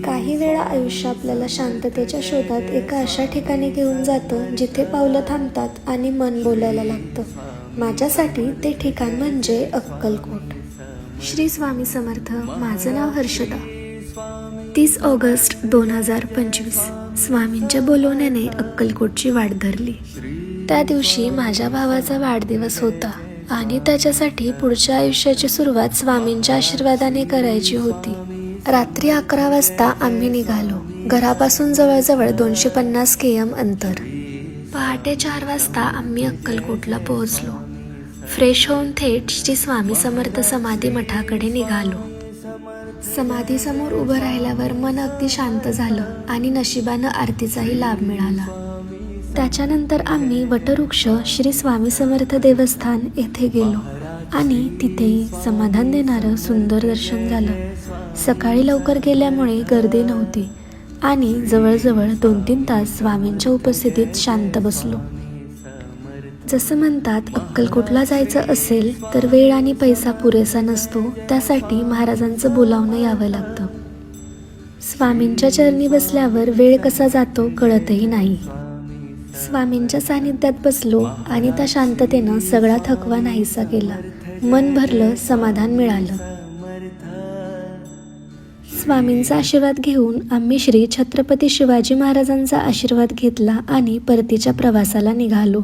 काही वेळा आयुष्य आपल्याला शांततेच्या शोधात एका अशा ठिकाणी घेऊन जातं जिथे पावलं थांबतात आणि मन बोलायला लागतं. माझ्यासाठी ते ठिकाण म्हणजे अक्कलकोट. श्री स्वामी समर्थ. माझं नाव हर्षदा. 30 ऑगस्ट 2025. स्वामींच्या बोलवण्याने अक्कलकोटची वाट धरली. त्या दिवशी माझ्या भावाचा वाढदिवस होता आणि त्याच्यासाठी पुढच्या आयुष्याची सुरुवात स्वामींच्या आशीर्वादाने करायची होती. रात्री 11 वाजता आम्ही निघालो. घरापासून जवळजवळ 250 km अंतर. पहाटे 4 वाजता आम्ही अक्कलकोटला पोहोचलो. फ्रेश होऊन थेट श्री स्वामी समर्थ समाधी मठाकडे निघालो. समाधीसमोर उभं राहिल्यावर मन अगदी शांत झालं आणि नशिबानं आरतीचाही लाभ मिळाला. त्याच्यानंतर आम्ही वटवृक्ष श्री स्वामी समर्थ देवस्थान येथे गेलो आणि तिथेही समाधान देणारं सुंदर दर्शन झालं. सकाळी लवकर गेल्यामुळे गर्दी नव्हती आणि जवळजवळ 2-3 तास स्वामींच्या उपस्थितीत शांत बसलो. जसं म्हणतात, अक्कलकोटला जायचं असेल तर वेळ आणि पैसा पुरेसा नसतो, त्यासाठी महाराजांचं बोलावणं यावं लागतं. स्वामींच्या चरणी बसल्यावर वेळ कसा जातो कळतही नाही. स्वामींच्या सानिध्यात बसलो आणि त्या शांततेनं सगळा थकवा नाहीसा केला. मन भरलं, समाधान मिळालं. स्वामींचा आशीर्वाद घेऊन आम्ही श्री छत्रपती शिवाजी महाराजांचा आशीर्वाद घेतला आणि परतीच्या प्रवासाला निघालो.